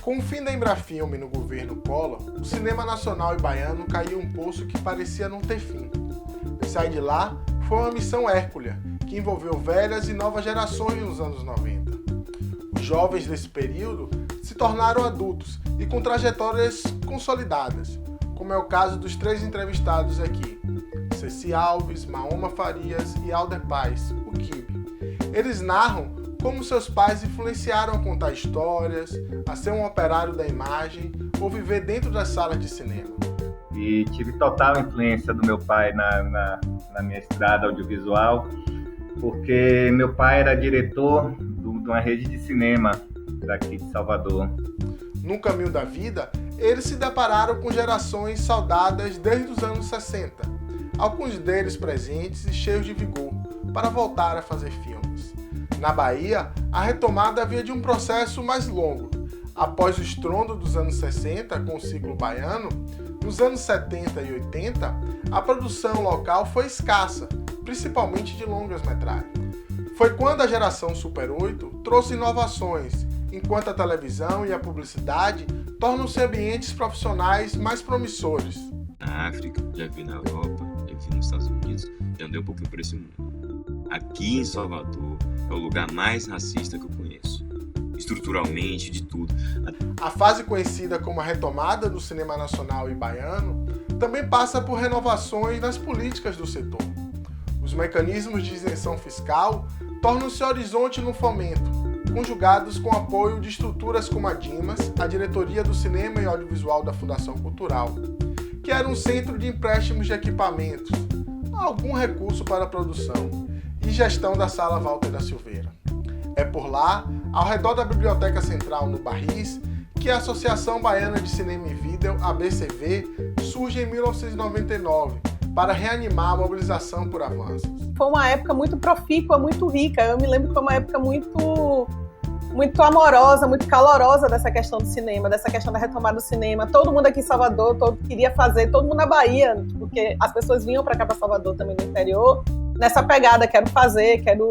Com o fim da Embrafilme no governo Collor, o cinema nacional e baiano caiu em um poço que parecia não ter fim. Sair de lá foi uma missão hércula, que envolveu velhas e novas gerações nos anos 90. Os jovens desse período se tornaram adultos e com trajetórias consolidadas, como é o caso dos 3 entrevistados aqui, Ceci Alves, Mahoma Farias e Alder Paz, o Kibe. Eles narram como seus pais influenciaram a contar histórias, a ser um operário da imagem ou viver dentro das salas de cinema. E tive total influência do meu pai na minha estrada audiovisual, porque meu pai era diretor de uma rede de cinema daqui de Salvador. No caminho da vida, eles se depararam com gerações saudadas desde os anos 60, alguns deles presentes e cheios de vigor, para voltar a fazer filmes. Na Bahia, a retomada havia de um processo mais longo. Após o estrondo dos anos 60 com o ciclo baiano, nos anos 70 e 80, a produção local foi escassa, principalmente de longas-metragens. Foi quando a geração Super 8 trouxe inovações, enquanto a televisão e a publicidade tornam-se ambientes profissionais mais promissores. Na África, já vi na Europa, já vi nos Estados Unidos, já andei um pouquinho por esse mundo. Aqui em Salvador é o lugar mais racista que eu conheço. Estruturalmente, de tudo. A fase conhecida como a retomada do cinema nacional e baiano também passa por renovações nas políticas do setor. Os mecanismos de isenção fiscal tornam-se horizonte no fomento, conjugados com o apoio de estruturas como a Dimas, a Diretoria do Cinema e Audiovisual da Fundação Cultural, que era um centro de empréstimos de equipamentos, algum recurso para a produção, e gestão da Sala Walter da Silveira. É por lá, ao redor da Biblioteca Central no Barris, que a Associação Baiana de Cinema e Vídeo, ABCV, surge em 1999 para reanimar a mobilização por avanços. Foi uma época muito profícua, muito rica. Eu me lembro que foi uma época muito amorosa, muito calorosa dessa questão do cinema, dessa questão da retomada do cinema. Todo mundo aqui em Salvador queria fazer, todo mundo na Bahia, porque as pessoas vinham para cá, para Salvador, também no interior, nessa pegada, quero fazer, quero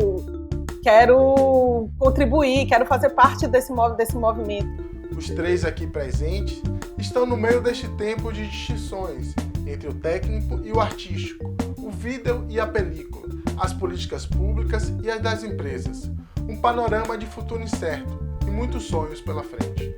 contribuir, quero fazer parte desse movimento. Os 3 aqui presentes estão no meio deste tempo de distinções entre o técnico e o artístico, o vídeo e a película, as políticas públicas e as das empresas. Um panorama de futuro incerto e muitos sonhos pela frente.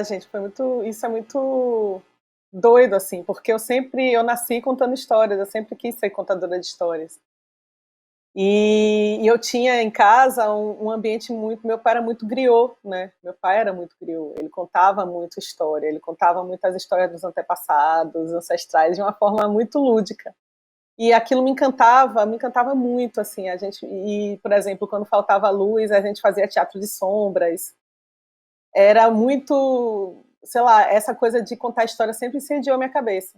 Gente, isso é muito doido, assim, porque eu nasci contando histórias, eu sempre quis ser contadora de histórias. E eu tinha em casa um ambiente meu pai era muito griot, né? Meu pai era muito griot, ele contava muito história, ele contava muitas histórias dos antepassados, dos ancestrais, de uma forma muito lúdica. E aquilo me encantava muito, assim, por exemplo, quando faltava luz, a gente fazia teatro de sombras. Era muito, sei lá, essa coisa de contar história sempre incendiou a minha cabeça.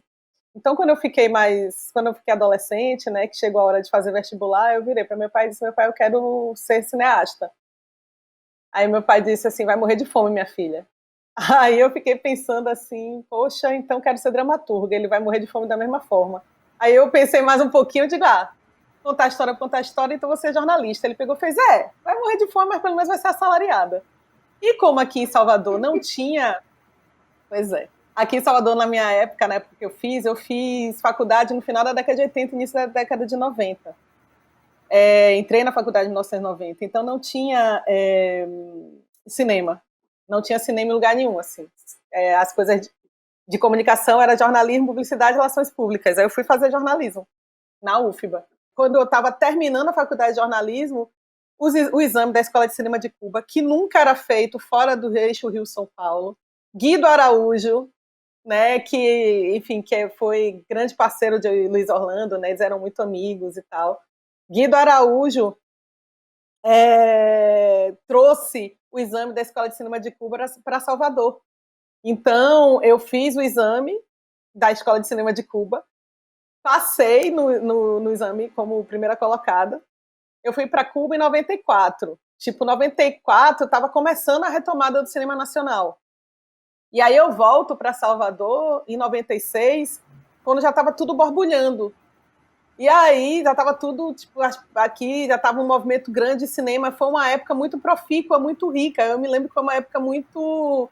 Então, quando eu fiquei adolescente, né, que chegou a hora de fazer vestibular, eu virei para meu pai e disse: meu pai, eu quero ser cineasta. Aí meu pai disse assim: vai morrer de fome, minha filha. Aí eu fiquei pensando assim: poxa, então quero ser dramaturga, ele vai morrer de fome da mesma forma. Aí eu pensei mais um pouquinho e digo: contar história, então você é jornalista. Ele pegou e fez: vai morrer de fome, mas pelo menos vai ser assalariada. E como aqui em Salvador não tinha... Pois é. Aqui em Salvador, na minha época, na época que eu fiz faculdade no final da década de 80, início da década de 90. Entrei na faculdade em 1990, então não tinha cinema. Não tinha cinema em lugar nenhum, assim. As coisas de comunicação era jornalismo, publicidade e relações públicas. Aí eu fui fazer jornalismo na UFBA. Quando eu estava terminando a faculdade de jornalismo, o exame da Escola de Cinema de Cuba, que nunca era feito fora do eixo Rio-São Paulo. Guido Araújo, né, que foi grande parceiro de Luiz Orlando, né, eles eram muito amigos e tal. Guido Araújo trouxe o exame da Escola de Cinema de Cuba para Salvador. Então, eu fiz o exame da Escola de Cinema de Cuba, passei no exame como primeira colocada. Eu fui para Cuba em 94. Tipo, 94 estava começando a retomada do cinema nacional. E aí eu volto para Salvador em 96, quando já estava tudo borbulhando. E aí já estava tudo, tipo, aqui já estava um movimento grande de cinema. Foi uma época muito profícua, muito rica. Eu me lembro que foi uma época muito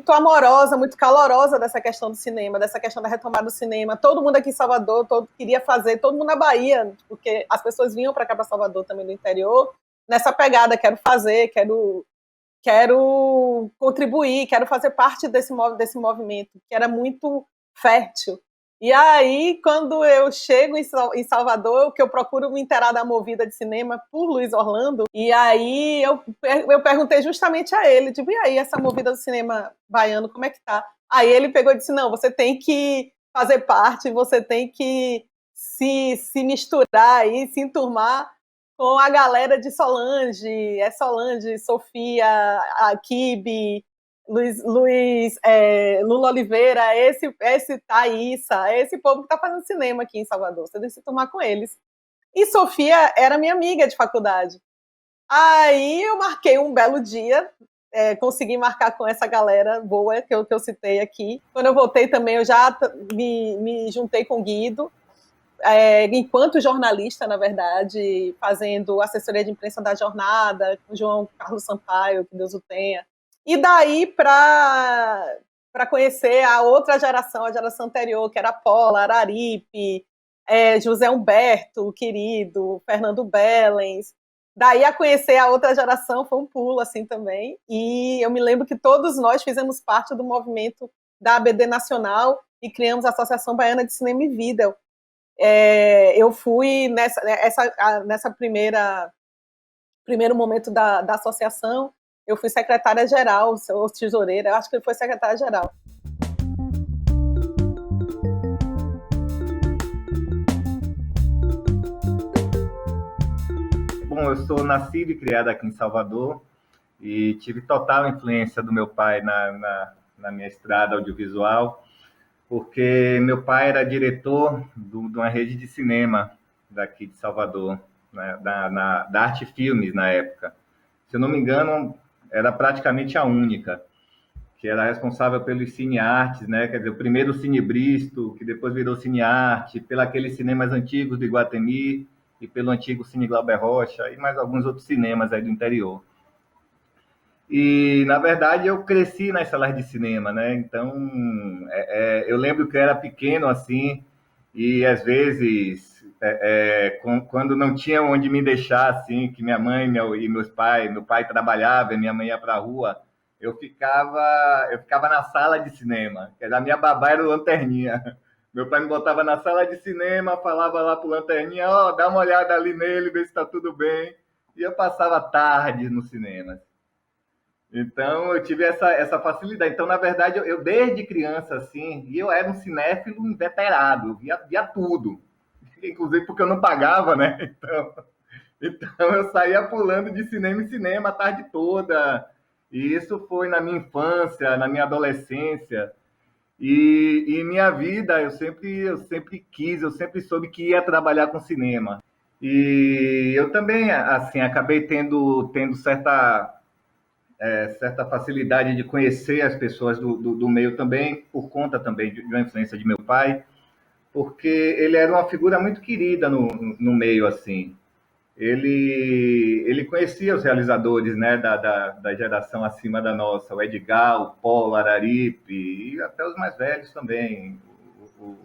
amorosa, muito calorosa dessa questão do cinema, dessa questão da retomada do cinema. Todo mundo aqui em Salvador queria fazer, todo mundo na Bahia, porque as pessoas vinham para cá, para Salvador também do interior, nessa pegada, quero fazer, quero contribuir, quero fazer parte desse movimento, que era muito fértil. E aí, quando eu chego em Salvador, que eu procuro me inteirar da movida de cinema por Luiz Orlando, e aí eu perguntei justamente a ele, tipo, e aí, essa movida do cinema baiano, como é que tá? Aí ele pegou e disse, não, você tem que fazer parte, você tem que se misturar e se enturmar com a galera de Solange, Sofia, a Kibe, Lula Oliveira, esse Thaísa, esse povo que está fazendo cinema aqui em Salvador. Você deve se tomar com eles. E Sofia era minha amiga de faculdade. Aí eu marquei um belo dia, consegui marcar com essa galera boa que eu citei aqui. Quando eu voltei também, eu já me juntei com o Guido, enquanto jornalista, na verdade, fazendo assessoria de imprensa da Jornada, com o João Carlos Sampaio, que Deus o tenha. E daí para conhecer a outra geração, a geração anterior, que era Paula, Araripe, José Humberto, querido, Fernando Bellens. Daí a conhecer a outra geração foi um pulo assim também. E eu me lembro que todos nós fizemos parte do movimento da ABD Nacional e criamos a Associação Baiana de Cinema e Vídeo. Eu fui nessa primeiro momento da associação, eu fui secretária-geral, ou tesoureira, eu acho que ele foi secretária-geral. Bom, eu sou nascido e criado aqui em Salvador e tive total influência do meu pai na minha estrada audiovisual, porque meu pai era diretor de uma rede de cinema daqui de Salvador, né, da Arte Filmes na época. Se eu não me engano, era praticamente a única, que era responsável pelos cineartes, né? Quer dizer, o primeiro Cinebristo, que depois virou Cinearte, pelos cinemas antigos do Iguatemi e pelo antigo Cine Glauber Rocha e mais alguns outros cinemas aí do interior. E, na verdade, eu cresci nas salas de cinema, né? Então, eu lembro que eu era pequeno, assim, e às vezes, quando não tinha onde me deixar, assim, que minha mãe e meu pai trabalhava e minha mãe ia para a rua, eu ficava na sala de cinema, que a minha babá era o Lanterninha. Meu pai me botava na sala de cinema, falava lá pro Lanterninha, dá uma olhada ali nele, vê se está tudo bem. E eu passava tarde no cinema. Então, eu tive essa facilidade. Então, na verdade, eu desde criança, assim, e eu era um cinéfilo inveterado, via tudo. Inclusive porque eu não pagava, né? Então eu saía pulando de cinema em cinema a tarde toda. E isso foi na minha infância, na minha adolescência. E minha vida, eu sempre quis, eu sempre soube que ia trabalhar com cinema. E eu também, assim, acabei tendo certa facilidade de conhecer as pessoas do meio também, por conta também de uma influência de meu pai, porque ele era uma figura muito querida no meio, assim. Ele conhecia os realizadores, né, da geração acima da nossa, o Edgar, o Paulo, Araripe, e até os mais velhos também, o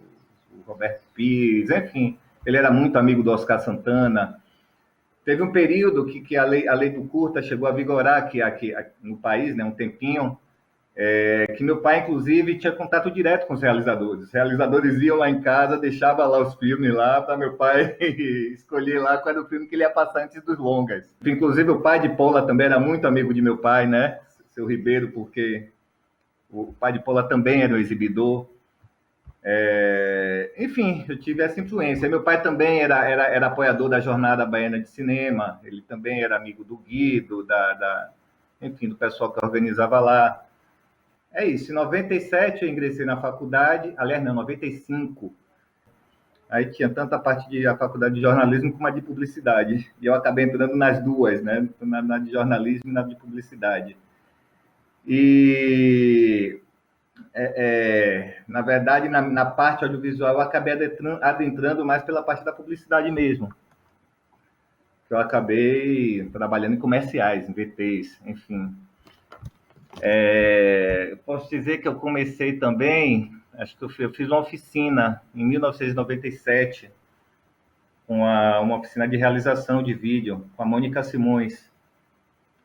Roberto Pires, enfim. Ele era muito amigo do Oscar Santana. Teve um período que a lei do curta chegou a vigorar aqui no país, né, um tempinho, que meu pai, inclusive, tinha contato direto com os realizadores. Os realizadores iam lá em casa, deixavam lá os filmes lá para meu pai escolher lá qual era o filme que ele ia passar antes dos longas. Inclusive, o pai de Paula também era muito amigo de meu pai, né? Seu Ribeiro, porque o pai de Paula também era um exibidor. Enfim, eu tive essa influência. Meu pai também era apoiador da Jornada Baiana de Cinema. Ele também era amigo do Guido, enfim, do pessoal que organizava lá. É isso, em 97 eu ingressei na faculdade, aliás, não, 95. Aí tinha tanto a faculdade de jornalismo como a de publicidade. E eu acabei entrando nas duas, né? Na de jornalismo e na de publicidade. E, na verdade, na parte audiovisual, eu acabei adentrando mais pela parte da publicidade mesmo. Eu acabei trabalhando em comerciais, em VTs, enfim. Eu posso dizer que eu comecei também, acho que eu fiz uma oficina em 1997, uma oficina de realização de vídeo com a Mônica Simões.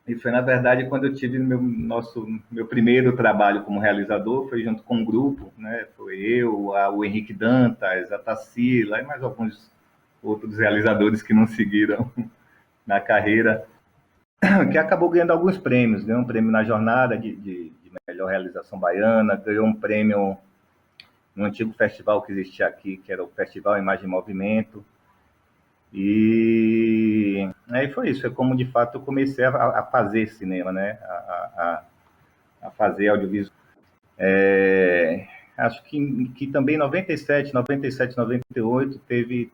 E foi, na verdade, quando eu tive meu primeiro trabalho como realizador, foi junto com um grupo, né? Foi eu, o Henrique Dantas, a Tarsila e mais alguns outros realizadores que não seguiram na carreira, que acabou ganhando alguns prêmios. Ganhou um prêmio na jornada de melhor realização baiana, ganhou um prêmio no antigo festival que existia aqui, que era o Festival Imagem e Movimento. E aí foi isso, é como de fato eu comecei a fazer cinema, né? A fazer audiovisual. Acho que também em 97, 98 teve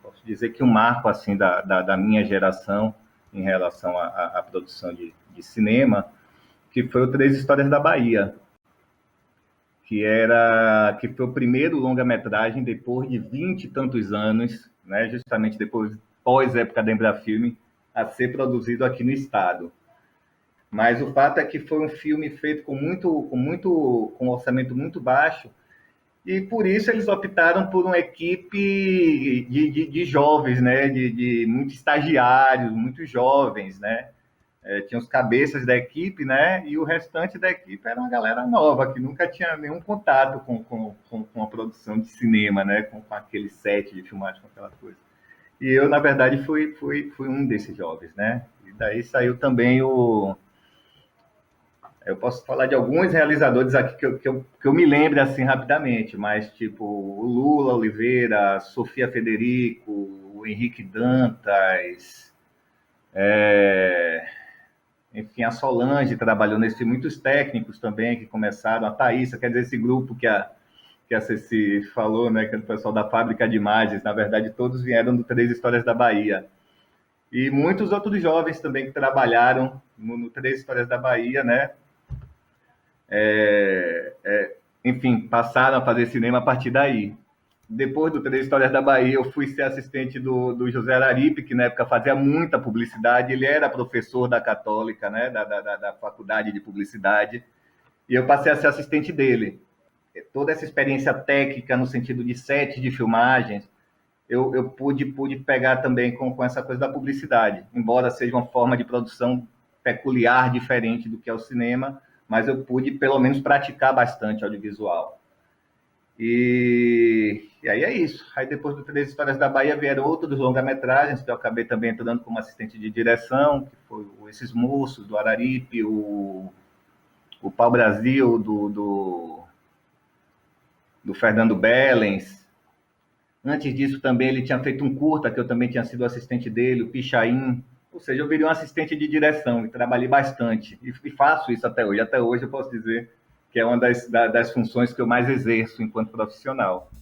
posso dizer que um marco assim da minha geração em relação à produção de cinema, que foi o Três Histórias da Bahia, que foi o primeiro longa-metragem depois de 20 e tantos anos, né, justamente depois, pós-época da Embrafilme, a ser produzido aqui no estado. Mas o fato é que foi um filme feito com um orçamento muito baixo, e por isso eles optaram por uma equipe de jovens, né, de muitos estagiários, muitos jovens, né? Tinha os cabeças da equipe, né? E o restante da equipe era uma galera nova, que nunca tinha nenhum contato com a produção de cinema, né? Com aquele set de filmagem, com aquela coisa. E eu, na verdade, fui um desses jovens, né? E daí saiu também eu posso falar de alguns realizadores aqui que eu me lembro assim rapidamente, mas tipo o Lula Oliveira, Sofia Federico, o Henrique Dantas, enfim, a Solange trabalhou nesse, muitos técnicos também que começaram, a Thaísa, quer dizer, esse grupo que a Ceci falou, né, que é o pessoal da Fábrica de Imagens, na verdade todos vieram do Três Histórias da Bahia. E muitos outros jovens também que trabalharam no Três Histórias da Bahia, né, enfim, passaram a fazer cinema a partir daí. Depois do Três Histórias da Bahia, eu fui ser assistente do José Araripe, que na época fazia muita publicidade. Ele era professor da Católica, né, da Faculdade de Publicidade, e eu passei a ser assistente dele. Toda essa experiência técnica no sentido de set de filmagens, eu pude pegar também com essa coisa da publicidade, embora seja uma forma de produção peculiar, diferente do que é o cinema, mas eu pude pelo menos praticar bastante audiovisual. E aí é isso. Aí depois do Três Histórias da Bahia vieram outros longa-metragens, que eu acabei também entrando como assistente de direção, que foi Esses Moços, do Araripe, o Pau Brasil, do Fernando Bellens. Antes disso também ele tinha feito um curta, que eu também tinha sido assistente dele, o Pichain. Ou seja, eu virei um assistente de direção e trabalhei bastante. E faço isso até hoje. Até hoje eu posso dizer que é uma das funções que eu mais exerço enquanto profissional.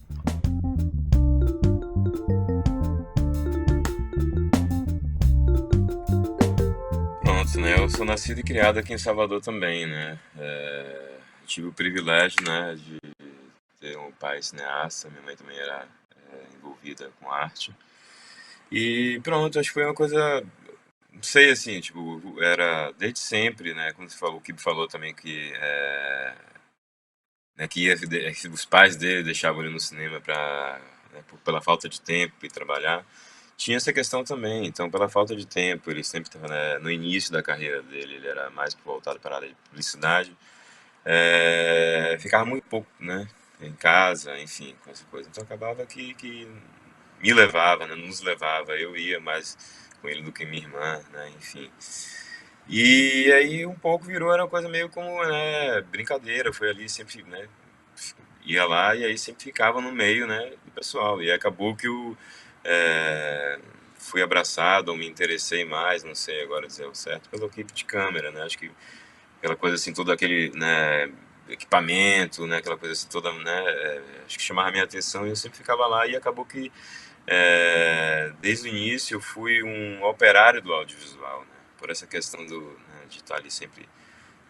Pronto, né? Eu sou nascido e criado aqui em Salvador também, né? Tive o privilégio, né, de ter um pai cineasta, minha mãe também era envolvida com arte. E pronto, acho que foi uma coisa, não sei, assim, tipo, era desde sempre, né? Quando você falou, o Kibe falou também que né, que os pais dele deixavam ele no cinema pela falta de tempo e trabalhar. Tinha essa questão também, então pela falta de tempo, ele sempre estava, né, no início da carreira dele, ele era mais voltado para a área de publicidade, ficava muito pouco, né, em casa, enfim, com essa coisa. Então acabava que me levava, né, nos levava, eu ia mais com ele do que minha irmã, né, enfim. E aí um pouco virou, era uma coisa meio como, né, brincadeira, foi ali sempre, né, ia lá e aí sempre ficava no meio, né, do pessoal. E acabou que fui abraçado ou me interessei mais, não sei agora dizer o certo, pela equipe de câmera, né? Acho que aquela coisa assim, todo aquele, né, equipamento, né, aquela coisa assim toda, né, acho que chamava a minha atenção e eu sempre ficava lá e acabou que desde o início eu fui um operário do audiovisual, né? Por essa questão né, de estar ali sempre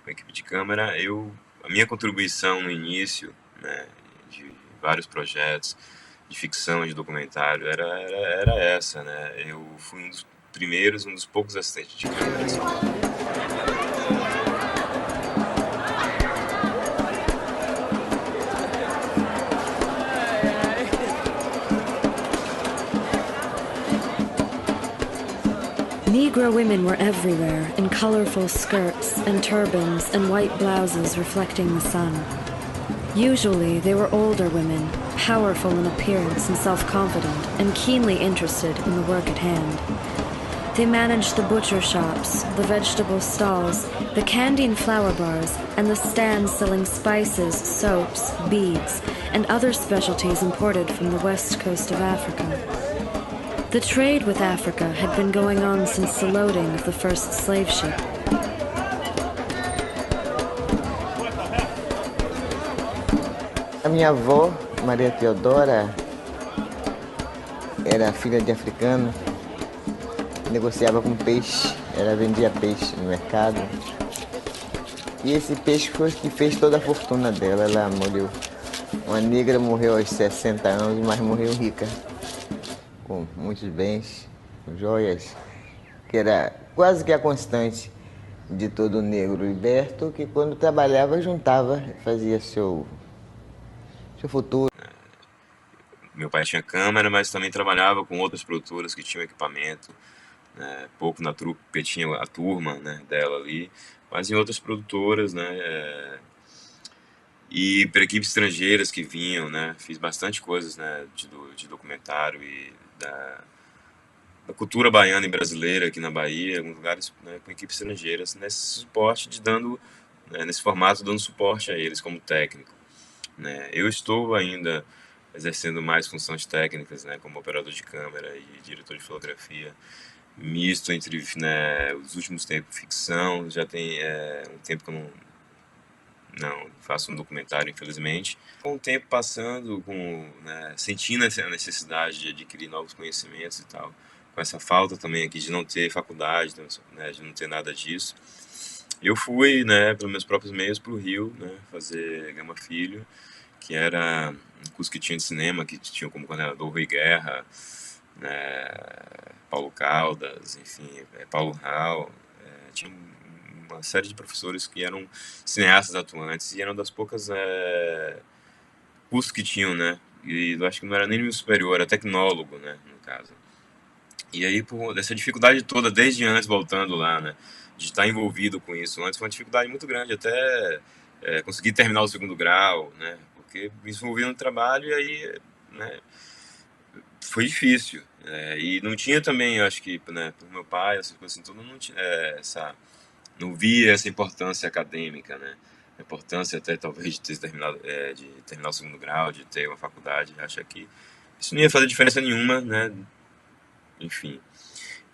com a equipe de câmera, a minha contribuição no início, né, de vários projetos de ficção, de documentário, era essa, né? Eu fui um dos primeiros, um dos poucos assistentes de câmera de São Paulo. Negro women were everywhere, in colorful skirts and turbans and white blouses reflecting the sun. Usually, they were older women, powerful in appearance and self-confident, and keenly interested in the work at hand. They managed the butcher shops, the vegetable stalls, the candy and flour bars, and the stands selling spices, soaps, beads, and other specialties imported from the west coast of Africa. The trade with Africa had been going on since the loading of the first slave ship. A minha avó, Maria Teodora, era filha de africano, negociava com peixe, ela vendia peixe no mercado. E esse peixe foi o que fez toda a fortuna dela, ela morreu. Uma negra morreu aos 60 anos, mas morreu rica, com muitos bens, joias, que era quase que a constante de todo negro liberto, que quando trabalhava juntava, fazia seu futuro. Meu pai tinha câmera, mas também trabalhava com outras produtoras que tinham equipamento, né, pouco na trupe, porque tinha a turma, né, dela ali, mas em outras produtoras, né, e para equipes estrangeiras que vinham, né, fiz bastante coisas, né, de documentário e da cultura baiana e brasileira aqui na Bahia, em alguns lugares, né, com equipes estrangeiras, nesse suporte né, nesse formato, dando suporte a eles como técnico, né. Eu estou ainda exercendo mais funções técnicas, né, como operador de câmera e diretor de fotografia, misto entre, né, os últimos tempos ficção, já tem um tempo que eu não faço um documentário, infelizmente. Com o tempo passando, né, sentindo essa necessidade de adquirir novos conhecimentos e tal, com essa falta também aqui de não ter faculdade, né, de não ter nada disso, eu fui, né, pelos meus próprios meios para o Rio, né, fazer Gama Filho, que era um curso que tinha de cinema, que tinha como coordenador Rui Guerra, né, Paulo Caldas, enfim, Paulo Rau, tinha uma série de professores que eram cineastas atuantes e eram das poucas cursos que tinham, né, e eu acho que não era nem nível superior, era tecnólogo, né, no caso. E aí, por essa dificuldade toda, desde antes, voltando lá, né, de estar envolvido com isso, antes foi uma dificuldade muito grande, até conseguir terminar o segundo grau, né, porque me envolvi no trabalho e aí, né, foi difícil, e não tinha também, eu acho que, né, por meu pai, essas coisas assim, tudo não tinha não via essa importância acadêmica, né, a importância até talvez de ter terminado, de terminar o segundo grau, de ter uma faculdade, acho que isso não ia fazer diferença nenhuma, né, enfim.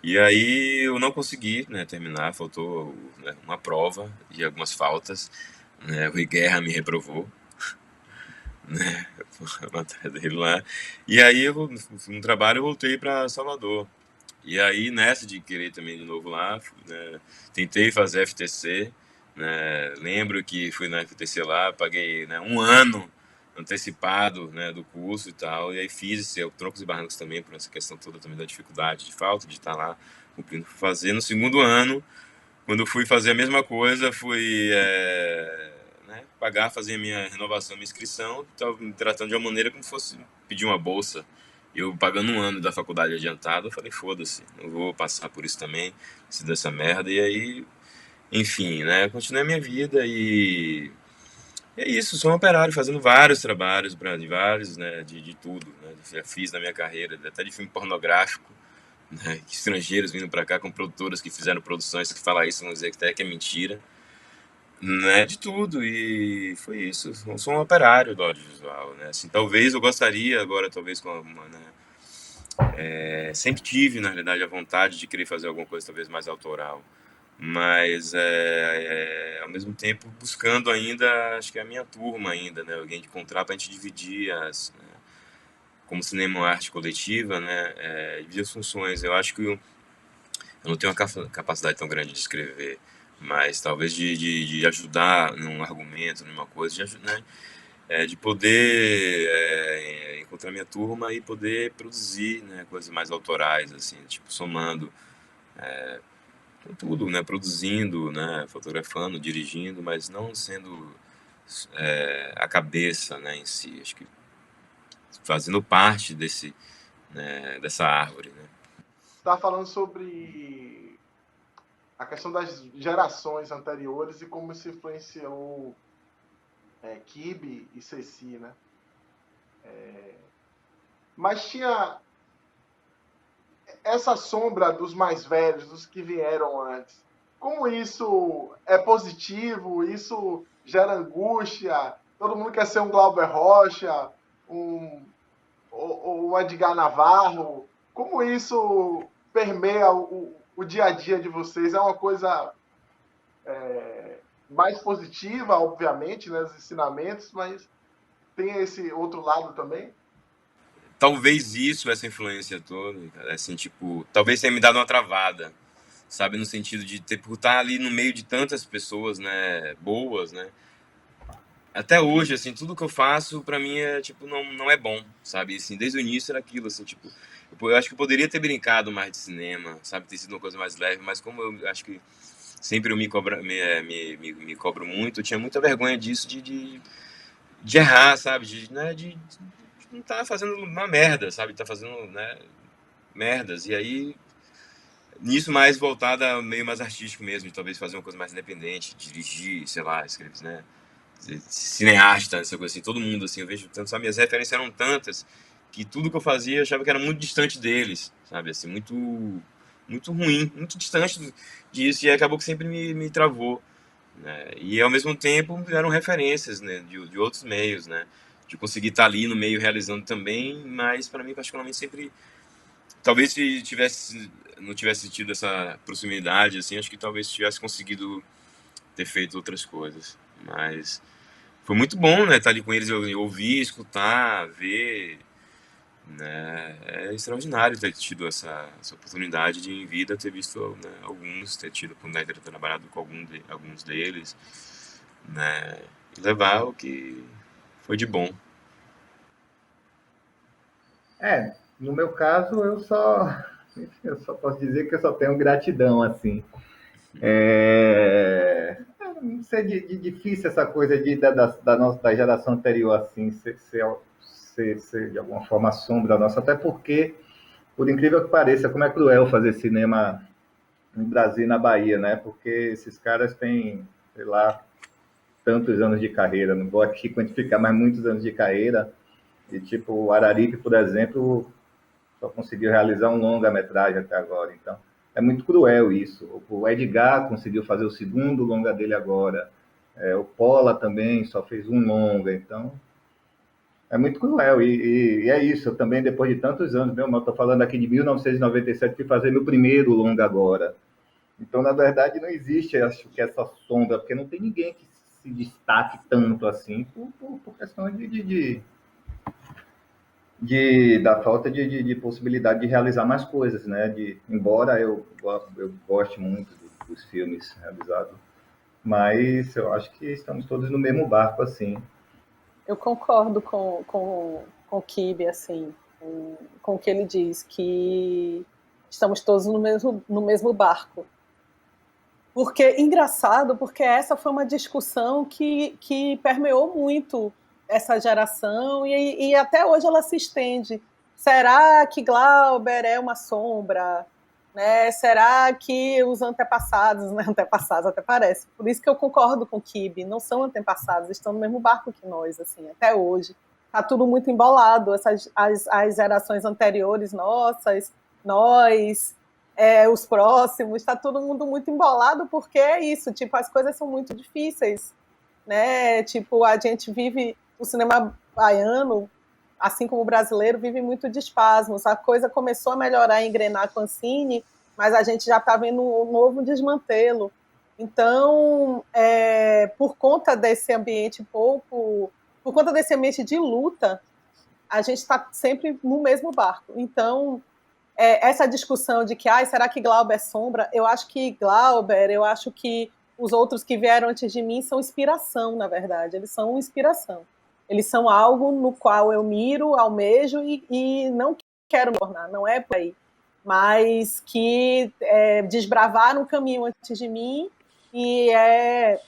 E aí eu não consegui, né, terminar, faltou, né, uma prova e algumas faltas, né, o Rui Guerra me reprovou, né, a matéria dele lá. E aí eu, no trabalho, eu voltei para Salvador. E aí nessa de querer também de novo lá, né, tentei fazer FTC, né, lembro que fui na FTC lá, paguei, né, um ano antecipado, né, do curso e tal, e aí fiz esse troncos e barrancos também, por essa questão toda também da dificuldade, de falta de estar lá cumprindo fazer. No segundo ano, quando eu fui fazer a mesma coisa, fui né, pagar, fazer a minha renovação, minha inscrição, estava me tratando de uma maneira como se fosse pedir uma bolsa. Eu pagando um ano da faculdade adiantada, eu falei, foda-se, não vou passar por isso também, se dessa merda. E aí, enfim, né, continuei a minha vida e é isso, sou um operário fazendo vários trabalhos, de vários, né, de tudo, né, já fiz na minha carreira, até de filme pornográfico, né, estrangeiros vindo pra cá com produtoras que fizeram produções que falam isso, vão dizer que até que é mentira, né, de tudo, e foi isso, sou um operário do audiovisual, né, assim, talvez eu gostaria agora, talvez com uma, né, Sempre tive, na realidade, a vontade de querer fazer alguma coisa talvez mais autoral, mas ao mesmo tempo buscando ainda, acho que é a minha turma ainda, né? Alguém de encontrar para a gente dividir como cinema arte coletiva, né? Dividir as funções. Eu acho que eu não tenho uma capacidade tão grande de escrever, mas talvez de ajudar num argumento, numa coisa, né? De poder encontrar minha turma e poder produzir, né, coisas mais autorais, assim, tipo, somando com tudo, né, produzindo, né, fotografando, dirigindo, mas não sendo a cabeça, né, em si. Acho que fazendo parte dessa árvore, né. Você estava falando sobre a questão das gerações anteriores e como isso influenciou Kibe e Ceci, né? Mas tinha essa sombra dos mais velhos, dos que vieram antes. Como isso é positivo? Isso gera angústia? Todo mundo quer ser um Glauber Rocha, um Edgar Navarro. Como isso permeia o dia a dia de vocês? É uma coisa mais positiva, obviamente, né, os ensinamentos, mas tem esse outro lado também? Talvez isso, essa influência toda, cara, assim, tipo, talvez tenha me dado uma travada, sabe, no sentido de por estar ali no meio de tantas pessoas, né, boas, né. Até hoje, assim, tudo que eu faço, pra mim, tipo, não é bom, sabe? Assim, desde o início era aquilo, assim, tipo... Eu acho que eu poderia ter brincado mais de cinema, sabe? Ter sido uma coisa mais leve, mas como eu acho que sempre eu me cobro muito, eu tinha muita vergonha disso, de errar, sabe? De não estar fazendo uma merda, sabe? Tá fazendo, né, merdas. E aí, nisso mais voltada a meio mais artístico mesmo, de talvez fazer uma coisa mais independente, dirigir, sei lá, escrever, né? Cineasta, essa coisa assim, todo mundo, assim, eu vejo tanto, sabe, minhas referências eram tantas que tudo que eu fazia eu achava que era muito distante deles, sabe, assim, muito ruim, muito distante disso, e acabou que sempre me travou, né, e ao mesmo tempo eram referências, né, de outros meios, né, de conseguir estar ali no meio realizando também, mas para mim particularmente sempre, talvez se não tivesse tido essa proximidade, assim, acho que talvez tivesse conseguido ter feito outras coisas, mas foi muito bom, né, estar ali com eles, eu ouvir, escutar, ver, né, é extraordinário ter tido essa oportunidade de em vida ter visto, né, alguns, ter tido a oportunidade de ter trabalhado com alguns deles, né, e levar o que foi de bom. No meu caso, eu só posso dizer que eu só tenho gratidão, assim. Não sei, de difícil essa coisa da geração anterior, assim, ser de alguma forma sombra nossa, até porque, por incrível que pareça, como é cruel fazer cinema no Brasil e na Bahia, né? Porque esses caras têm, sei lá, tantos anos de carreira, não vou aqui quantificar, mas muitos anos de carreira, e tipo, o Araripe, por exemplo, só conseguiu realizar um longa-metragem até agora. Então, é muito cruel isso. O Edgar conseguiu fazer o segundo longa dele agora. O Pola também só fez um longa. Então, é muito cruel. E é isso. Eu também, depois de tantos anos, meu irmão, estou falando aqui de 1997, fui fazer meu primeiro longa agora. Então, na verdade, não existe, acho que essa sombra, porque não tem ninguém que se destaque tanto assim, por questão da falta de possibilidade de realizar mais coisas, né? Embora eu goste muito dos filmes realizados, mas eu acho que estamos todos no mesmo barco, assim. Eu concordo com o Kibe, assim, com o que ele diz, que estamos todos no mesmo barco. Porque, engraçado, porque essa foi uma discussão que permeou muito essa geração e até hoje ela se estende. Será que Glauber é uma sombra? Né? Será que os antepassados, né? Antepassados até parece. Por isso que eu concordo com o Kibe, não são antepassados, estão no mesmo barco que nós, assim, até hoje. Está tudo muito embolado, as gerações anteriores nossas, nós, os próximos, está todo mundo muito embolado, porque é isso, tipo, as coisas são muito difíceis, né? Tipo, a gente vive o cinema baiano, assim como o brasileiro, vive muito de espasmos. A coisa começou a melhorar e engrenar com a Ancine, mas a gente já está vendo um novo desmantelo. Então, por conta desse ambiente por conta desse ambiente de luta, a gente está sempre no mesmo barco. Então, essa discussão de que, será que Glauber é sombra? Eu acho que os outros que vieram antes de mim são inspiração, na verdade. Eles são inspiração. Eles são algo no qual eu miro, almejo e não quero me tornar, não é por aí. Mas que desbravaram um caminho antes de mim e é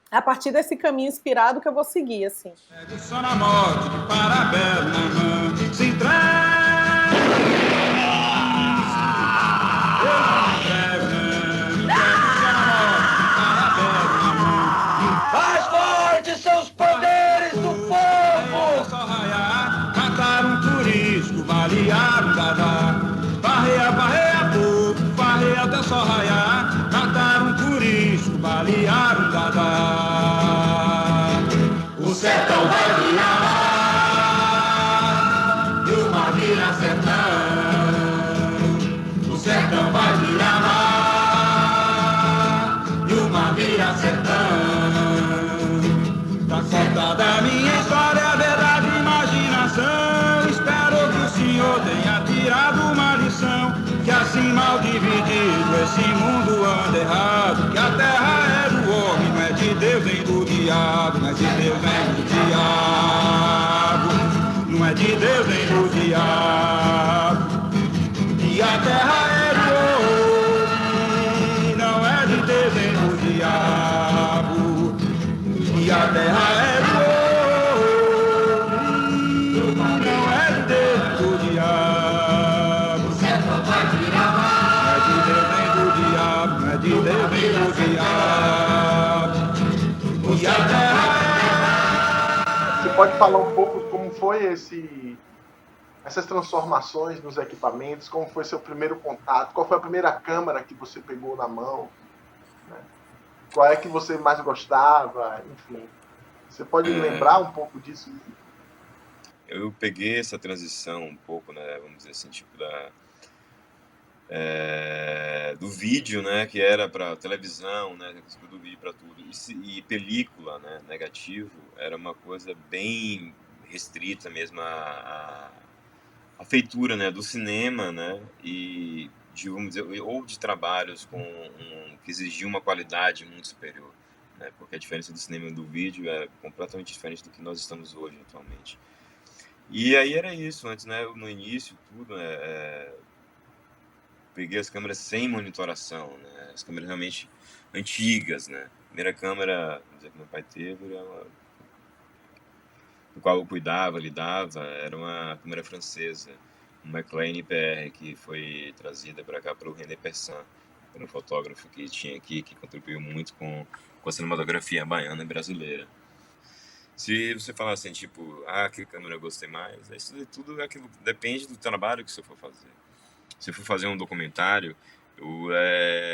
a partir desse caminho inspirado que eu vou seguir, assim. Só na morte, de parabéns na mão, se entrega. Mais fortes são os poderes do povo! Só raiar, mataram um turismo, balearam um dadá. Barreia, barreia, povo, barreia até só raiar. Mataram um turismo, balearam um dadá. O sertão vai virar mar, e o mar vira sertão. O sertão vai virar mar, e o mar vira sertão. Tá contada a minha história, verdade, imaginação. Espero que o senhor tenha tirado uma lição. Que assim mal dividido esse mundo anda errado. Que a terra é do homem, não é de Deus nem do diabo. Não é de Deus nem do diabo. Não é de Deus nem do diabo. E a terra é do homem, não é de Deus nem do diabo. E a terra é do homem, não é de Deus nem do diabo. O sertão vai virar mar, não é de Deus nem do diabo. Não é de Deus nem do diabo. E a terra Você pode falar um pouco como foi essas transformações nos equipamentos, como foi seu primeiro contato, qual foi a primeira câmera que você pegou na mão, né? Qual é que você mais gostava, enfim. Você pode lembrar um pouco disso? Eu peguei essa transição um pouco, né, vamos dizer assim, tipo do vídeo, né, que era para televisão, né, do vídeo para tudo, e película, né, negativo, era uma coisa bem restrita mesmo a feitura, né, do cinema, né, e vamos dizer, ou de trabalhos que exigiam uma qualidade muito superior, né, porque a diferença do cinema e do vídeo é completamente diferente do que nós estamos hoje atualmente. E aí era isso, antes, né, no início, tudo, peguei as câmeras sem monitoração, né, as câmeras realmente antigas, né, a primeira câmera, vamos dizer, que meu pai teve, do qual eu cuidava, lidava, era uma câmera francesa, uma McLean IPR, que foi trazida para cá pelo René Persan, era um fotógrafo que tinha aqui, que contribuiu muito com a cinematografia baiana e brasileira. Se você falar assim, tipo, que câmera eu gostei mais, isso tudo aquilo, depende do trabalho que você for fazer. Se eu for fazer um documentário, eu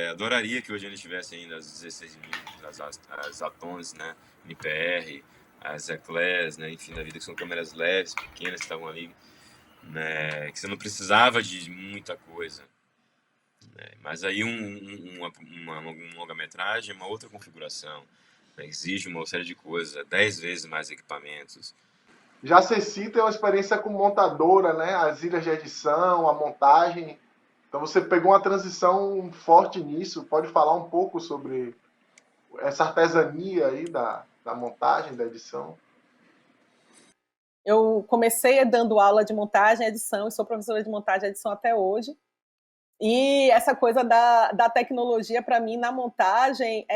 adoraria que hoje eles tivessem ainda as 16mm, as Atons, né, MPR, as Eclairs, né, enfim, da vida, que são câmeras leves, pequenas, que estavam ali, né, que você não precisava de muita coisa. Né, mas aí uma longa-metragem é uma outra configuração, né, exige uma série de coisas, 10 vezes mais equipamentos. Já Ceci tem uma experiência com montadora, né? As ilhas de edição, a montagem. Então você pegou uma transição forte nisso. Pode falar um pouco sobre essa artesania aí da montagem, da edição? Eu comecei dando aula de montagem e edição, e sou professora de montagem e edição até hoje. E essa coisa da tecnologia, para mim, na montagem,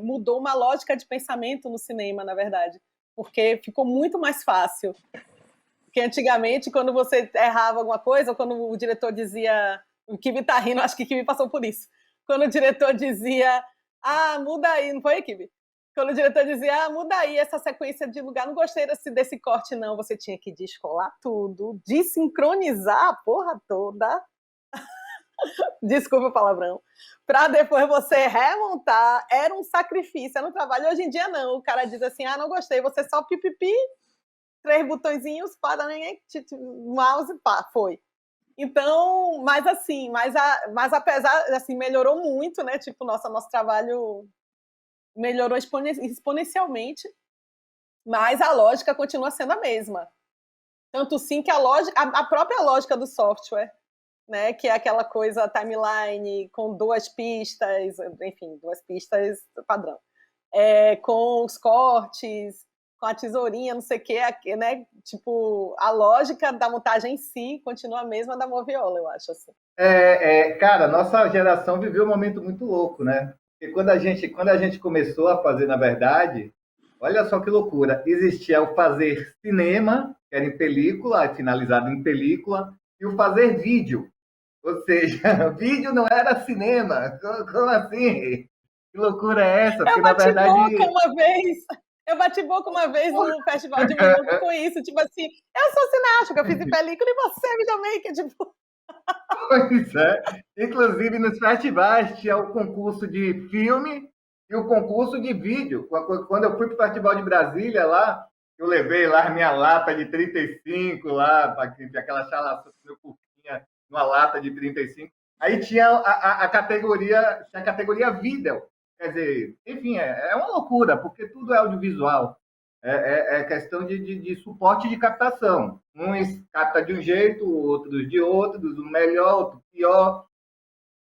mudou uma lógica de pensamento no cinema, na verdade. Porque ficou muito mais fácil. Porque antigamente, quando você errava alguma coisa, ou quando o diretor dizia... O Kibi tá rindo, acho que o Kibi passou por isso. Quando o diretor dizia, muda aí, não foi, Kibi? Quando o diretor dizia, muda aí essa sequência de lugar, não gostei desse corte, não. Você tinha que descolar tudo, desincronizar a porra toda. Desculpa o palavrão. Para depois você remontar, era um sacrifício, era um trabalho. Hoje em dia, não. O cara diz assim, não gostei, você só pipipi, 3 botõezinhos, pá, mouse, pá, foi. Então, mas apesar, assim, melhorou muito, né? Tipo, nosso trabalho melhorou exponencialmente, mas a lógica continua sendo a mesma. Tanto sim que a própria lógica do software, né? Que é aquela coisa timeline com 2 pistas, enfim, 2 pistas padrão. Com os cortes, com a tesourinha, não sei o quê, né? Tipo, a lógica da montagem em si continua a mesma da Moviola, eu acho, assim. Cara, nossa geração viveu um momento muito louco, né? Porque quando a gente começou a fazer, na verdade, olha só que loucura, existia o fazer cinema, que era em película, finalizado em película, e o fazer vídeo. Ou seja, vídeo não era cinema. Como assim? Que loucura é essa? Porque, na verdade... Eu bati boca uma vez no Festival de Minuto com isso, tipo assim, eu sou cineasta, eu fiz em película, e você, videomaker, tipo... Pois é. Inclusive, nos festivais tinha o concurso de filme e o concurso de vídeo. Quando eu fui para o Festival de Brasília, lá, eu levei lá minha lata de 35, lá, aquela chalaça curtinha, uma lata de 35. Aí tinha a categoria vídeo. Quer dizer, enfim, é uma loucura, porque tudo é audiovisual. É questão de suporte de captação. Uns capta de um jeito, outros de outro, um melhor, outro pior.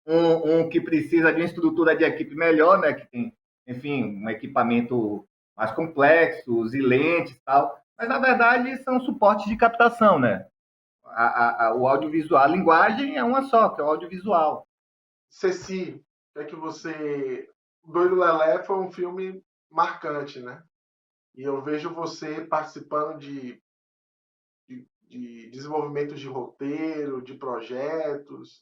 Um que precisa de uma estrutura de equipe melhor, né? Que tem, enfim, um equipamento mais complexo, e lentes e tal. Mas, na verdade, são suportes de captação, né? O audiovisual, a linguagem é uma só, que é o audiovisual. Ceci, Doido Lelé foi um filme marcante, né? E eu vejo você participando de desenvolvimentos de roteiro, de projetos,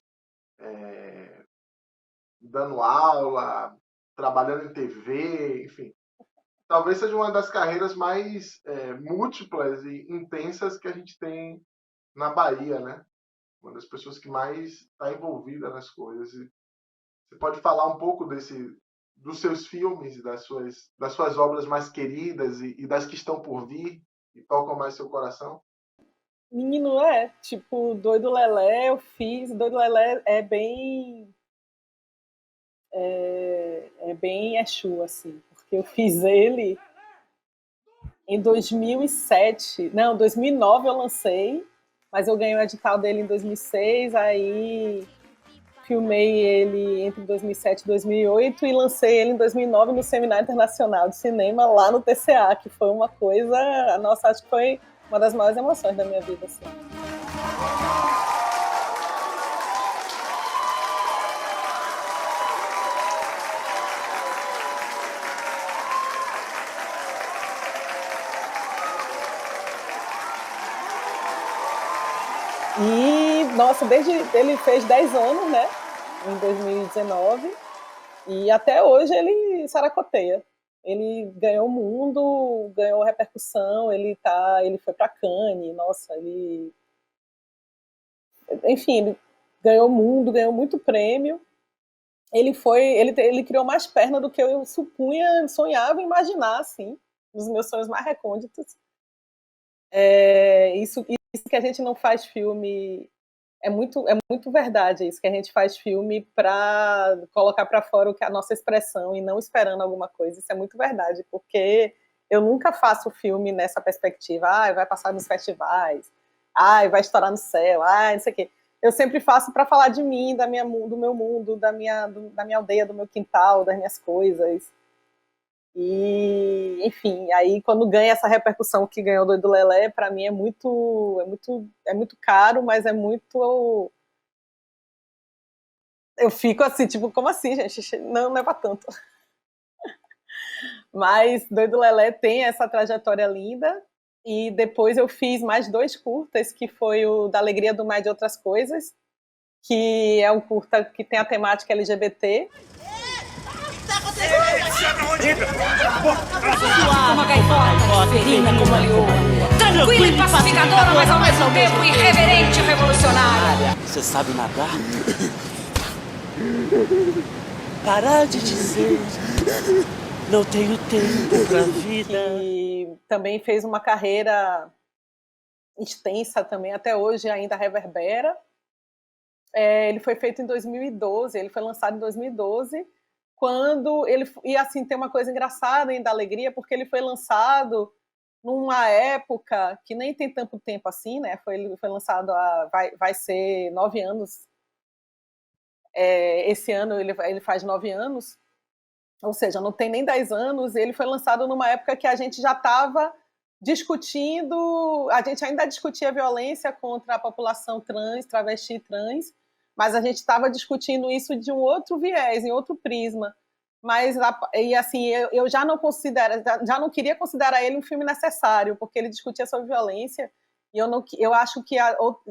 dando aula, trabalhando em TV, enfim. Talvez seja uma das carreiras mais múltiplas e intensas que a gente tem na Bahia, né? Uma das pessoas que mais está envolvida nas coisas. E você pode falar um pouco dos seus filmes, das suas obras mais queridas e das que estão por vir e tocam mais seu coração? Menino, tipo, Doido Lelé eu fiz. Doido Lelé é bem Exu, assim, porque eu fiz ele em 2007. Não, 2009 eu lancei, mas eu ganhei o edital dele em 2006, aí filmei ele entre 2007 e 2008 e lancei ele em 2009 no Seminário Internacional de Cinema lá no TCA, que foi uma coisa... Nossa, acho que foi uma das maiores emoções da minha vida, assim. E, nossa, ele fez 10 anos, né? Em 2019. E até hoje ele saracoteia. Ele ganhou o mundo, ganhou repercussão, ele foi para Cannes, nossa, enfim, ele ganhou o mundo, ganhou muito prêmio. Ele criou mais perna do que eu sonhava imaginar, assim, nos meus sonhos mais recônditos. Isso que a gente não faz filme é muito verdade, isso que a gente faz filme para colocar para fora o que é a nossa expressão e não esperando alguma coisa. Isso é muito verdade, porque eu nunca faço filme nessa perspectiva, vai passar nos festivais, vai estourar no céu, não sei o quê. Eu sempre faço para falar de mim, do meu mundo, da minha aldeia, do meu quintal, das minhas coisas. E, enfim, aí quando ganha essa repercussão que ganhou Doido Lelé, para mim é muito caro, mas é muito... Eu fico assim, tipo, como assim, gente? Não é pra tanto. Mas Doido Lelé tem essa trajetória linda, e depois eu fiz mais 2 curtas, que foi o Da Alegria do Mar de Outras Coisas, que é um curta que tem a temática LGBT. Uma gaivota, ferina como a leoa. Tranquila e pacificadora, mas ao mesmo tempo irreverente e revolucionária. Você sabe nadar? Parar de dizer não tenho tempo pra vida. E também fez uma carreira extensa também, até hoje ainda reverbera. Ele foi feito em 2012, ele foi lançado em 2012, quando ele... E assim, tem uma coisa engraçada ainda, alegria, porque ele foi lançado numa época que nem tem tanto tempo assim, né? Ele foi lançado vai ser 9 anos. Esse ano ele faz 9 anos, ou seja, não tem nem 10 anos, e ele foi lançado numa época que a gente já estava discutindo, a gente ainda discutia violência contra a população trans, travesti trans, mas a gente estava discutindo isso de um outro viés, em outro prisma. Mas, e assim, eu já não queria considerar ele um filme necessário, porque ele discutia sobre violência, e eu acho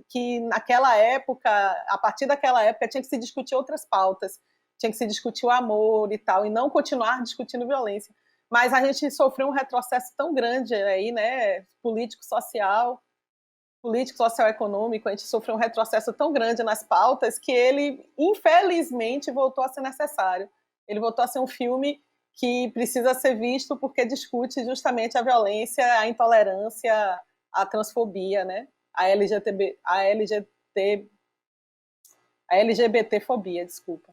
que naquela época, a partir daquela época, tinha que se discutir outras pautas, tinha que se discutir o amor e tal, e não continuar discutindo violência. Mas a gente sofreu um retrocesso tão grande aí, né, político-social-econômico, a gente sofreu um retrocesso tão grande nas pautas que ele, infelizmente, voltou a ser necessário. Ele voltou a ser um filme que precisa ser visto porque discute justamente a violência, a intolerância, a transfobia, né? A LGBTfobia, desculpa.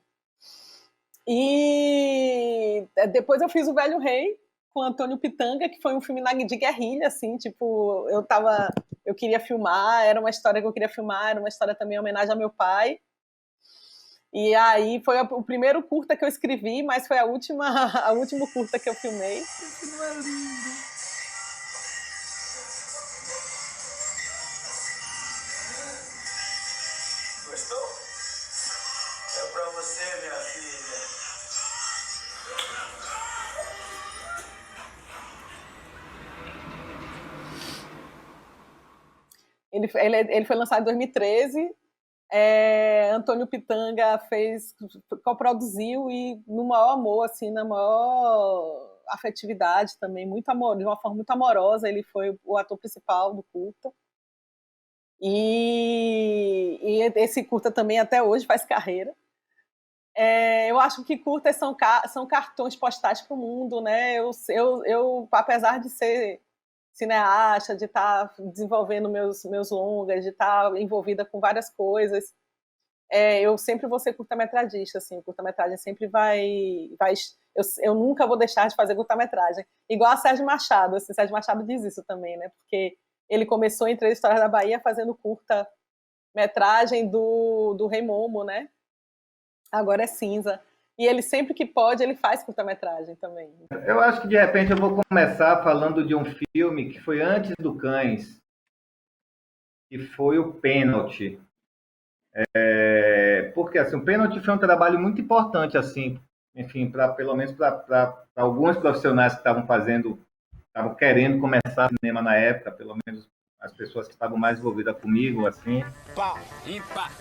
E depois eu fiz O Velho Rei com Antônio Pitanga, que foi um filme de guerrilha, assim, tipo, eu queria filmar, era uma história que eu queria filmar, era uma história também em homenagem ao meu pai. E aí foi o primeiro curta que eu escrevi, mas foi a último curta que eu filmei. Esse não é lindo. Gostou? É pra você, minha filha. Ele foi lançado em 2013. Antônio Pitanga coproduziu e no maior amor, assim, na maior afetividade também, de uma forma muito amorosa, ele foi o ator principal do curta. E esse curta também até hoje faz carreira. Eu acho que curtas são cartões postais para o mundo, né? Eu, apesar de ser cineasta, de estar desenvolvendo meus longas, de estar envolvida com várias coisas, eu sempre vou ser curta-metragista, assim, o curta-metragem sempre eu nunca vou deixar de fazer curta-metragem, igual a Sérgio Machado, assim, Sérgio Machado diz isso também, né, porque ele começou em Três Histórias da Bahia fazendo curta-metragem do Rei Momo, né, Agora é Cinza. E ele, sempre que pode, ele faz curta-metragem também. Eu acho que, de repente, eu vou começar falando de um filme que foi antes do Cães, que foi o Pênalti. Porque, assim, o Pênalti foi um trabalho muito importante, assim, enfim, pelo menos para alguns profissionais que estavam querendo começar cinema na época, pelo menos as pessoas que estavam mais envolvidas comigo, assim. Pau, ímpar.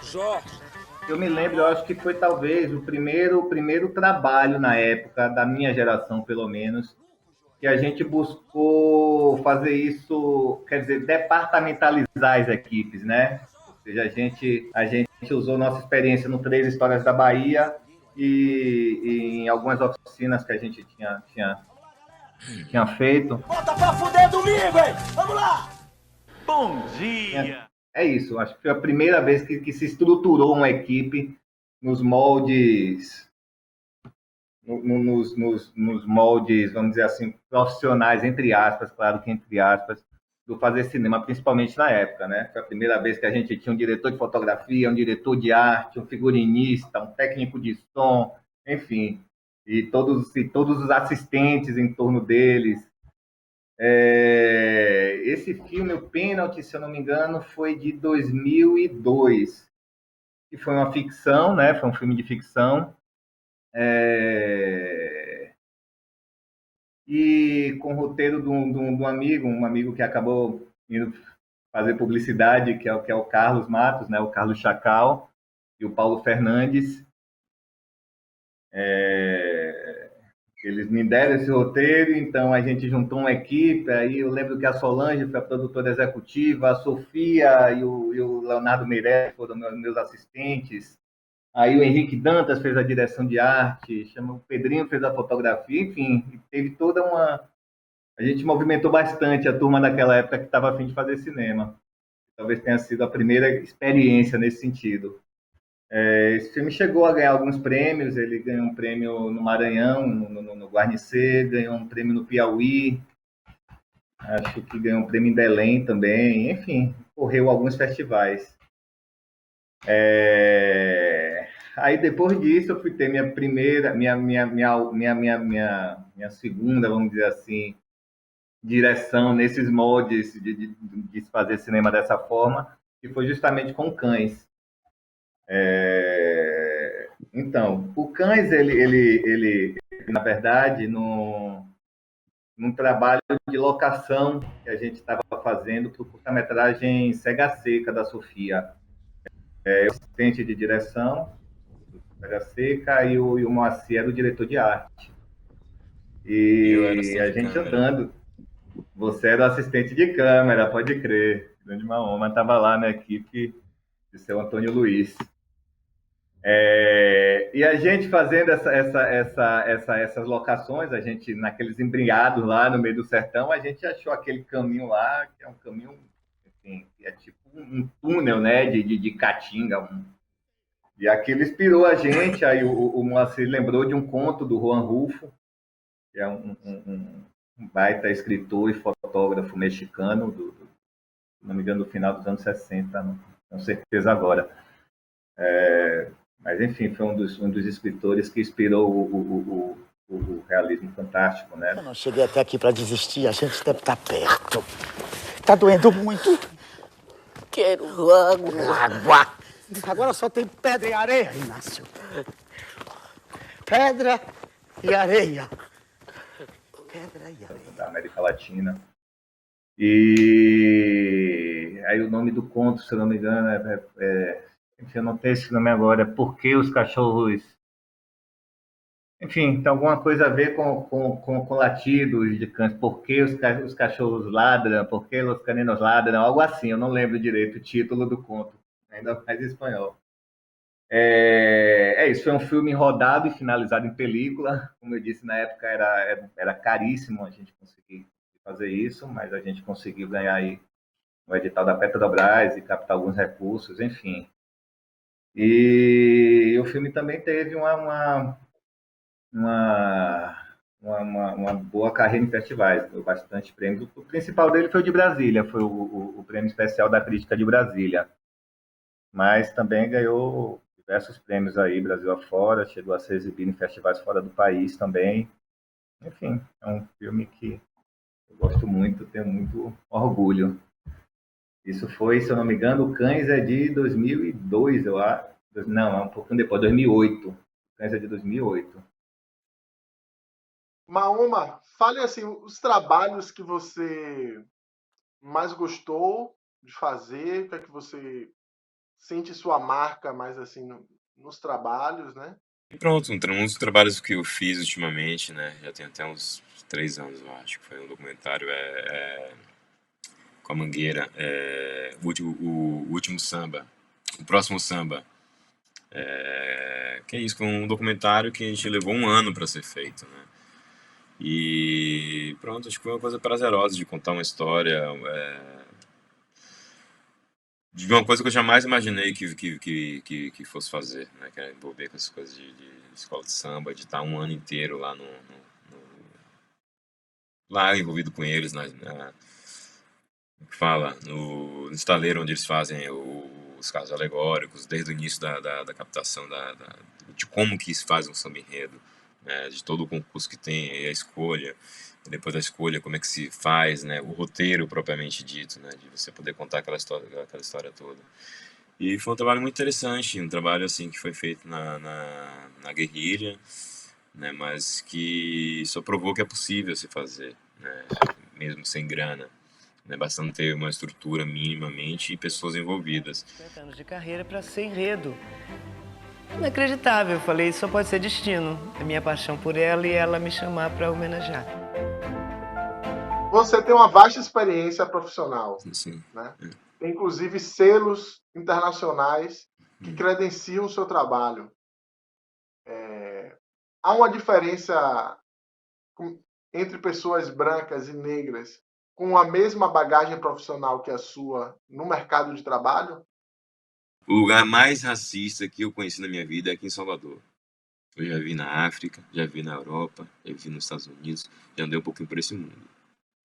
Jorge. Eu me lembro, eu acho que foi talvez o primeiro trabalho na época, da minha geração pelo menos, que a gente buscou fazer isso, quer dizer, departamentalizar as equipes, né? Ou seja, a gente usou nossa experiência no Três Histórias da Bahia e em algumas oficinas que a gente tinha feito. Bota pra fuder domingo, hein? Vamos lá! Bom dia! É isso, acho que foi a primeira vez que se estruturou uma equipe nos moldes, nos moldes, vamos dizer assim, profissionais, entre aspas, claro que entre aspas, do fazer cinema, principalmente na época, né? Foi a primeira vez que a gente tinha um diretor de fotografia, um diretor de arte, um figurinista, um técnico de som, enfim, e todos os assistentes em torno deles. Esse filme, O Pênalti, se eu não me engano, foi de 2002, que foi uma ficção, né? Foi um filme de ficção, e com o roteiro de um amigo que acabou indo fazer publicidade, que é o Carlos Matos, né? O Carlos Chacal e o Paulo Fernandes. Eles me deram esse roteiro, então a gente juntou uma equipe. Aí eu lembro que a Solange foi a produtora executiva, a Sofia e o Leonardo Meirelles foram meus assistentes. Aí o Henrique Dantas fez a direção de arte, o Pedrinho fez a fotografia, enfim, teve toda A gente movimentou bastante a turma daquela época que estava a fim de fazer cinema. Talvez tenha sido a primeira experiência nesse sentido. Esse filme chegou a ganhar alguns prêmios. Ele ganhou um prêmio no Maranhão, no Guarnicê, ganhou um prêmio no Piauí, acho que ganhou um prêmio em Belém também. Enfim, correu alguns festivais. Aí depois disso eu fui ter minha primeira, minha segunda, vamos dizer assim, direção nesses moldes de fazer cinema dessa forma, que foi justamente com Cães. Então, o Cães, ele na verdade, num trabalho de locação que a gente estava fazendo para o curta-metragem Cega Seca, da Sofia. Eu assistente de direção do Cega Seca e o Moacir era o diretor de arte. E a gente andando. Você era o assistente de câmera, pode crer. Grande Mahoma estava lá na equipe de seu Antônio Luiz. E a gente fazendo essas locações, a gente naqueles embriados lá no meio do sertão, a gente achou aquele caminho lá, que é um caminho, assim, que é tipo um túnel, né, de caatinga. E aquilo inspirou a gente. Aí o Moacir lembrou de um conto do Juan Rulfo, que é um baita escritor e fotógrafo mexicano, se não me engano, do final dos anos 60, não tenho certeza agora. Mas, enfim, foi um dos escritores que inspirou o realismo fantástico, né? Eu não cheguei até aqui para desistir, a gente deve estar perto. Tá doendo muito. Quero água. Agora só tem pedra e areia, Inácio. Pedra e areia. Pedra e areia. Da América Latina. E aí o nome do conto, se eu não me engano, enfim, eu não tenho esse nome agora. Por que os cachorros... Enfim, tem alguma coisa a ver com latidos de cães. Por que os cachorros ladram? Por que os caninos ladram? Algo assim, eu não lembro direito o título do conto. Ainda mais em espanhol. Isso, foi um filme rodado e finalizado em película. Como eu disse, na época era caríssimo a gente conseguir fazer isso, mas a gente conseguiu ganhar aí o edital da Petrobras e captar alguns recursos, enfim. E o filme também teve uma boa carreira em festivais, deu bastante prêmios. O principal dele foi o de Brasília, foi o prêmio especial da crítica de Brasília. Mas também ganhou diversos prêmios aí, Brasil afora, chegou a ser exibido em festivais fora do país também. Enfim, é um filme que eu gosto muito, tenho muito orgulho. Isso foi, se eu não me engano, o Cães é de 2002, eu acho. Não, é um pouquinho depois, 2008. O Cães é de 2008. Mahoma, fale assim, os trabalhos que você mais gostou de fazer, o que é que você sente sua marca mais assim nos trabalhos, né? E pronto, um dos trabalhos que eu fiz ultimamente, né? Já tem até uns 3 anos, eu acho, que foi um documentário com a Mangueira, o último samba, o próximo samba. Que é isso, foi um documentário que a gente levou 1 ano para ser feito, né? E pronto, acho que foi uma coisa prazerosa de contar uma história, de uma coisa que eu jamais imaginei que fosse fazer, né? Que era envolver com essas coisas de escola de samba, de estar 1 ano inteiro lá lá envolvido com eles, no estaleiro onde eles fazem os carros alegóricos, desde o início da captação de como que se faz um samba enredo, né, de todo o concurso que tem, a escolha, e depois da escolha como é que se faz, né, o roteiro propriamente dito, né, de você poder contar aquela história toda. E foi um trabalho muito interessante, um trabalho assim que foi feito na guerrilha, né, mas que só provou que é possível se fazer, né, mesmo sem grana. Né, bastando ter uma estrutura minimamente e pessoas envolvidas. 50 anos de carreira para ser enredo. Inacreditável, eu falei, isso só pode ser destino. É minha paixão por ela e ela me chamar para homenagear. Você tem uma vasta experiência profissional, Sim. Né? Tem inclusive selos internacionais que credenciam o seu trabalho. Há uma diferença entre pessoas brancas e negras com a mesma bagagem profissional que a sua no mercado de trabalho? O lugar mais racista que eu conheci na minha vida é aqui em Salvador. Eu já vi na África, já vi na Europa, já vi nos Estados Unidos, já andei um pouquinho por esse mundo.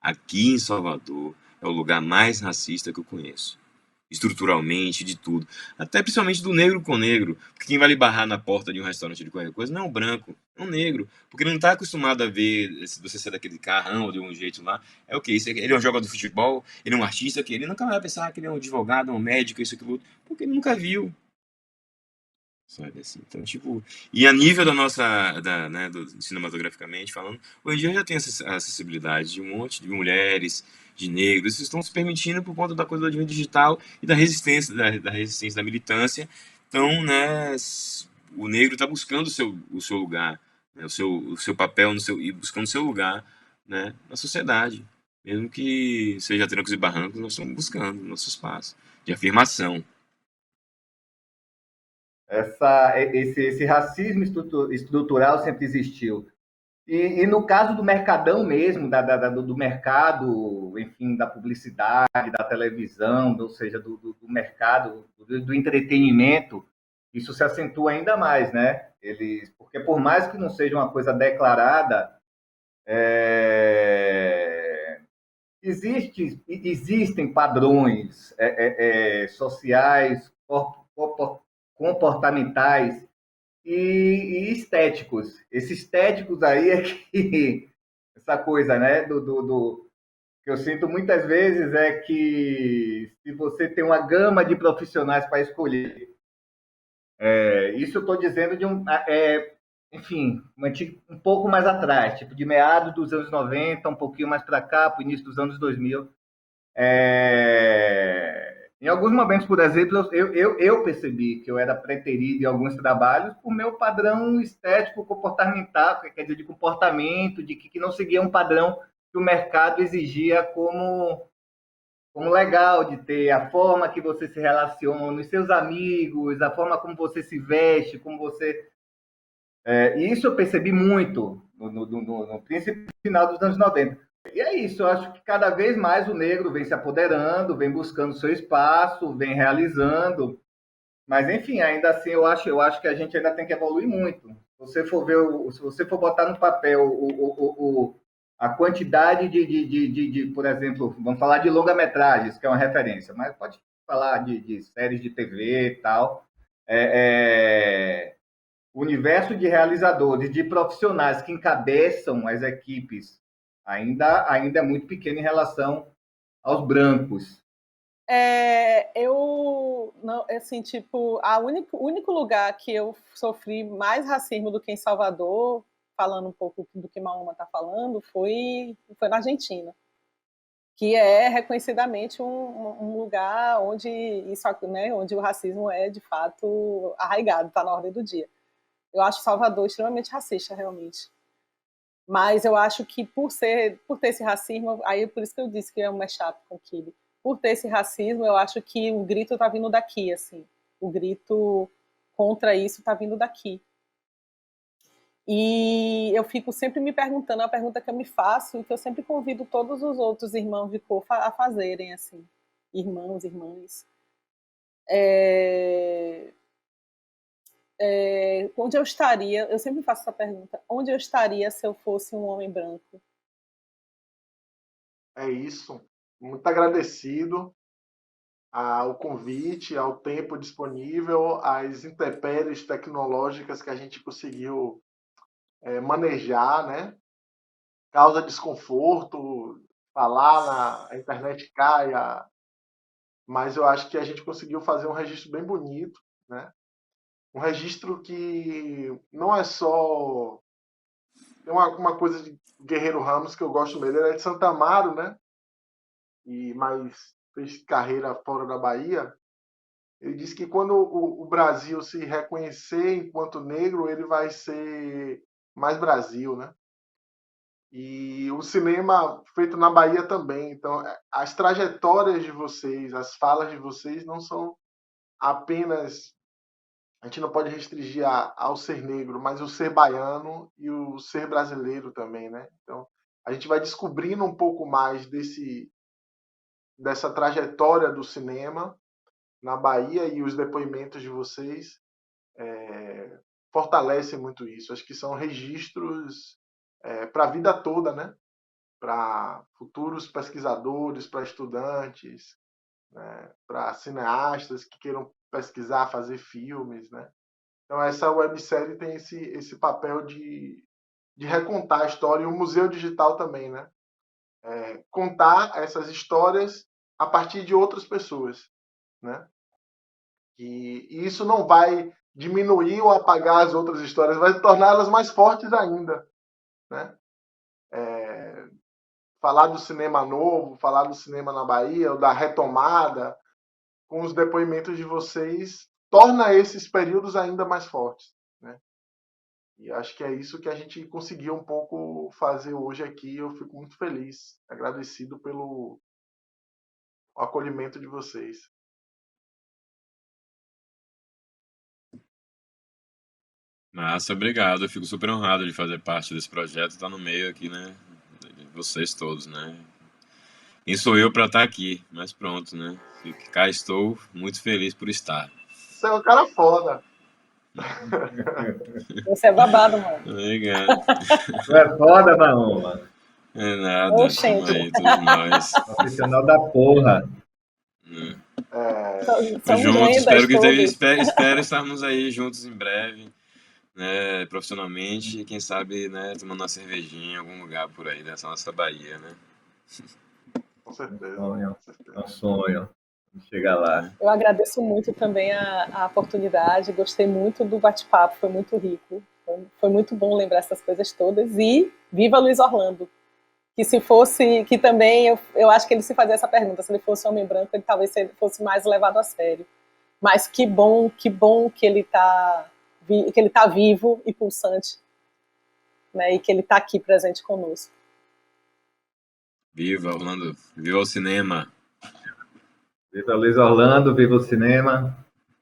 Aqui em Salvador é o lugar mais racista que eu conheço. Estruturalmente, de tudo. Até principalmente do negro com negro. Porque quem vai lhe barrar na porta de um restaurante de qualquer coisa não é um branco, é um negro. Porque ele não está acostumado a ver você ser daquele carrão ou de um jeito lá. É o quê? Ele é um jogador de futebol, ele é um artista, que ele nunca vai pensar que ele é um advogado, um médico, isso, aquilo, outro, porque ele nunca viu. Sabe assim? Então, tipo, e a nível da nossa, né, cinematograficamente falando, hoje em dia já tem essa acessibilidade de um monte de mulheres, de negros, isso estão se permitindo por conta da coisa do advento digital e da resistência, da resistência, da militância. Então, né, o negro está buscando o seu lugar, né, o seu papel e buscando o seu lugar, né, na sociedade. Mesmo que seja trancos e barrancos, nós estamos buscando nosso espaço de afirmação. Esse racismo estrutural sempre existiu. E no caso do mercadão mesmo, do mercado, enfim, da publicidade, da televisão, ou seja, do mercado, do entretenimento, isso se acentua ainda mais, né? Porque por mais que não seja uma coisa declarada, existem padrões sociais, comportamentais e estéticos. Esses estéticos aí é que essa coisa, né, que eu sinto muitas vezes é que se você tem uma gama de profissionais para escolher, isso eu estou dizendo de enfim, um pouco mais atrás, tipo de meados dos anos 90, um pouquinho mais para cá, para o início dos anos 2000. Em alguns momentos, por exemplo, eu percebi que eu era preterido em alguns trabalhos por meu padrão estético comportamental, quer dizer, de comportamento, de que não seguia um padrão que o mercado exigia como legal de ter, a forma que você se relaciona, os seus amigos, a forma como você se veste, como você... isso eu percebi muito no princípio final dos anos 90. E é isso, eu acho que cada vez mais o negro vem se apoderando, vem buscando seu espaço, vem realizando. Mas, enfim, ainda assim, eu acho que a gente ainda tem que evoluir muito. Se você for botar no papel a quantidade de, por exemplo, vamos falar de longa-metragens, que é uma referência, mas pode falar de séries de TV e tal. O universo de realizadores, de profissionais que encabeçam as equipes ainda é muito pequeno em relação aos brancos. Eu, não, assim, tipo, o único lugar que eu sofri mais racismo do que em Salvador, falando um pouco do que Maluma está falando, foi na Argentina, que é reconhecidamente um lugar onde isso, né, onde o racismo é de fato arraigado, está na ordem do dia. Eu acho Salvador extremamente racista, realmente. Mas eu acho que por ter esse racismo, aí por isso que eu disse que é um mashup com Kibe. Por ter esse racismo, eu acho que o grito está vindo daqui, assim. O grito contra isso está vindo daqui. E eu fico sempre me perguntando, é uma pergunta que eu me faço e que eu sempre convido todos os outros irmãos de cor a fazerem, assim. Irmãos, irmãs. Onde eu estaria, eu sempre faço essa pergunta, onde eu estaria se eu fosse um homem branco? É isso. Muito agradecido ao convite, ao tempo disponível, às intempéries tecnológicas que a gente conseguiu manejar, né? Causa desconforto, falar, a internet caia, mas eu acho que a gente conseguiu fazer um registro bem bonito, né? Um registro que não é só... Tem uma coisa de Guerreiro Ramos que eu gosto dele, ele é de Santa Amaro, né? Mas fez carreira fora da Bahia. Ele disse que quando o Brasil se reconhecer enquanto negro, ele vai ser mais Brasil, né? E o cinema feito na Bahia também. Então, as trajetórias de vocês, as falas de vocês não são apenas... A gente não pode restringir ao ser negro, mas o ser baiano e o ser brasileiro também, né? Então, a gente vai descobrindo um pouco mais dessa trajetória do cinema na Bahia, e os depoimentos de vocês fortalecem muito isso. Acho que são registros para a vida toda, né? Para futuros pesquisadores, para estudantes, né? Para cineastas que queiram pesquisar, fazer filmes, né? Então essa websérie tem esse papel de recontar a história, e o Museu Digital também, né? Contar essas histórias a partir de outras pessoas, né? E isso não vai diminuir ou apagar as outras histórias, vai torná-las mais fortes ainda, né? Falar do cinema novo, falar do cinema na Bahia, ou da retomada, com os depoimentos de vocês, torna esses períodos ainda mais fortes, né? E acho que é isso que a gente conseguiu um pouco fazer hoje aqui. Eu fico muito feliz, agradecido pelo acolhimento de vocês. Massa, obrigado. Eu fico super honrado de fazer parte desse projeto, estar no meio aqui, né? De vocês todos, né? Quem sou eu para estar aqui? Mas pronto, né? Cá estou, muito feliz por estar. Você é um cara foda. Você é babado, mano. Obrigado. Tu é foda, Mahoma. É nada, Oxente. aí, todos nós. Profissional da porra. São Juntos, lendas todas. espero estarmos aí juntos em breve, né, profissionalmente, e quem sabe, né, tomando uma cervejinha em algum lugar por aí dessa nossa Bahia, né? Com certeza. É um sonho. Chegar lá. Eu agradeço muito também a oportunidade, gostei muito do bate-papo, foi muito rico, foi muito bom lembrar essas coisas todas, e viva Luiz Orlando, que se fosse, que também, eu acho que ele se fazia essa pergunta, se ele fosse homem branco, ele talvez fosse mais levado a sério, mas que bom que ele tá vivo e pulsante, né, e que ele tá aqui presente conosco. Viva Orlando, viva o cinema. Viva Luiz Orlando, viva o cinema.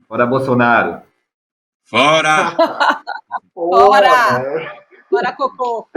Fora Bolsonaro. Fora! Fora! Fora cocô!